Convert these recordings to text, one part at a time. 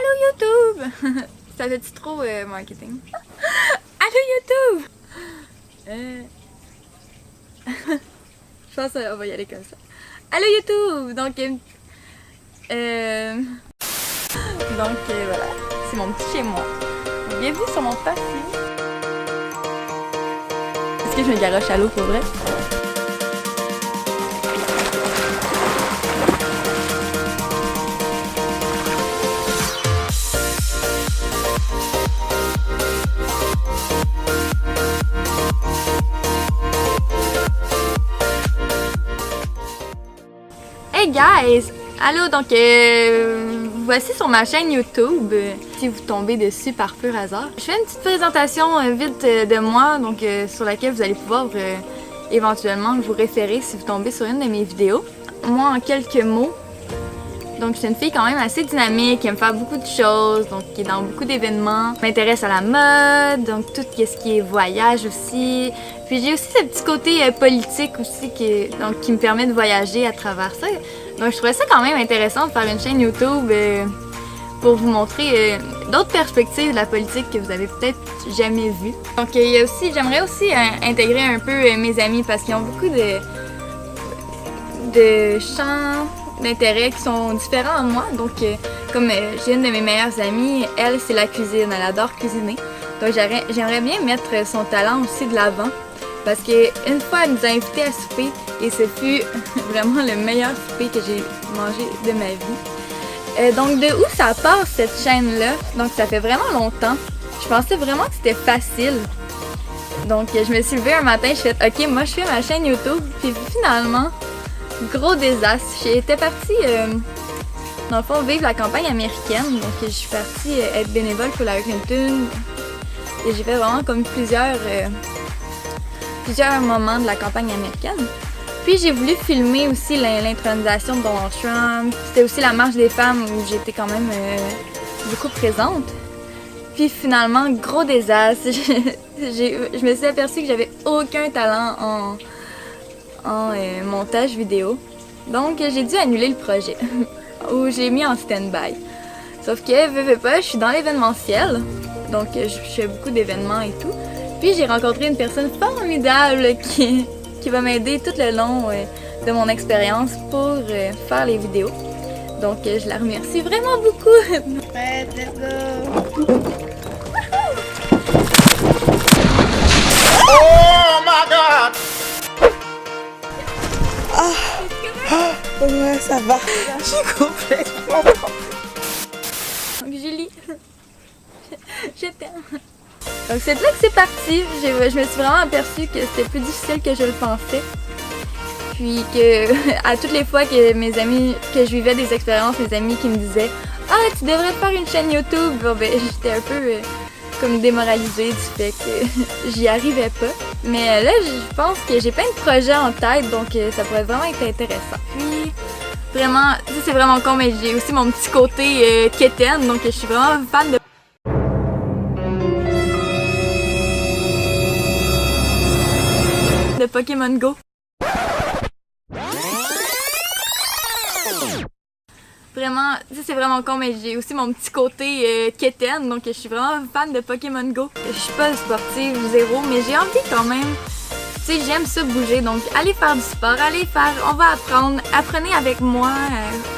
Allô YouTube! Ça fait-tu trop marketing? Allô YouTube! Je pense qu'on va y aller comme ça. Allô YouTube! Donc, voilà, c'est mon petit chez moi. Bienvenue sur mon passé. Est-ce que je me garoche à l'eau pour vrai? Hey guys! Allô, donc voici sur ma chaîne YouTube, si vous tombez dessus par pur hasard. Je fais une petite présentation vite de moi, donc sur laquelle vous allez pouvoir éventuellement vous référer si vous tombez sur une de mes vidéos. Moi, en quelques mots, donc je suis une fille quand même assez dynamique, qui aime faire beaucoup de choses, donc qui est dans beaucoup d'événements. Je m'intéresse à la mode, donc tout ce qui est voyage aussi. Puis j'ai aussi ce petit côté politique aussi qui me permet de voyager à travers ça. Donc je trouvais ça quand même intéressant de faire une chaîne YouTube pour vous montrer d'autres perspectives de la politique que vous avez peut-être jamais vues. Donc j'aimerais aussi intégrer un peu mes amis parce qu'ils ont beaucoup de champs d'intérêt qui sont différents à moi. Donc comme j'ai une de mes meilleures amies, elle c'est la cuisine, elle adore cuisiner. Donc j'aimerais bien mettre son talent aussi de l'avant. Parce qu'une fois, elle nous a invités à souper et ce fut vraiment le meilleur souper que j'ai mangé de ma vie. Donc de où ça part cette chaîne-là? Donc ça fait vraiment longtemps. Je pensais vraiment que c'était facile. Donc je me suis levée un matin, je fait ok, moi je fais ma chaîne YouTube. Puis finalement, gros désastre. J'étais partie, dans le fond, vivre la campagne américaine. Donc je suis partie être bénévole pour la Clinton. Et j'ai fait vraiment comme plusieurs moments de la campagne américaine. Puis j'ai voulu filmer aussi l'intronisation de Donald Trump. C'était aussi la marche des femmes où j'étais quand même beaucoup présente. Puis finalement, gros désastre. Je me suis aperçue que j'avais aucun talent en montage vidéo. Donc j'ai dû annuler le projet. Où j'ai mis en stand-by. Sauf que, veux pas, je suis dans l'événementiel. Donc je fais beaucoup d'événements et tout. Puis j'ai rencontré une personne formidable qui va m'aider tout le long de mon expérience pour faire les vidéos. Donc je la remercie vraiment beaucoup. Prête, let's go! Oh my god! Ouais, ça va. Je suis complètement... Donc Julie, je t'aime. Donc c'est de là que c'est parti. Je me suis vraiment aperçue que c'était plus difficile que je le pensais. Puis que à toutes les fois que que je vivais des expériences, mes amis qui me disaient « Ah, tu devrais faire une chaîne YouTube », bon, ben, j'étais un peu comme démoralisée du fait que j'y arrivais pas. Mais là, je pense que j'ai plein de projets en tête, donc ça pourrait vraiment être intéressant. Puis vraiment, ça c'est vraiment con, mais j'ai aussi mon petit côté quétaine, donc je suis vraiment fan de Pokémon Go. Vraiment, ça c'est vraiment con, mais j'ai aussi mon petit côté quétaine, donc je suis vraiment fan de Pokémon Go. Je suis pas sportive, zéro, mais j'ai envie quand même. Tu sais, j'aime ça bouger, donc allez faire du sport, on va apprendre, apprenez avec moi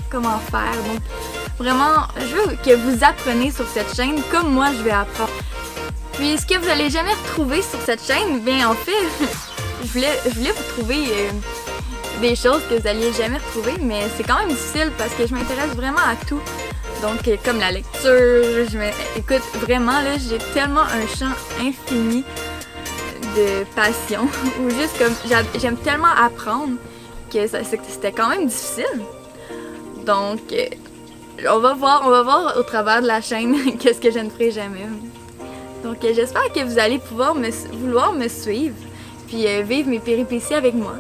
comment faire. Donc vraiment, je veux que vous appreniez sur cette chaîne comme moi je vais apprendre. Puis ce que vous allez jamais retrouver sur cette chaîne, bien en fait, je voulais vous trouver des choses que vous alliez jamais retrouver, mais c'est quand même difficile parce que je m'intéresse vraiment à tout. Donc comme la lecture, écoute, vraiment là, j'ai tellement un champ infini de passion, ou juste comme j'aime tellement apprendre que c'était quand même difficile. Donc on va voir au travers de la chaîne qu'est-ce que je ne ferai jamais. Donc j'espère que vous allez vouloir me suivre puis vivre mes péripéties avec moi.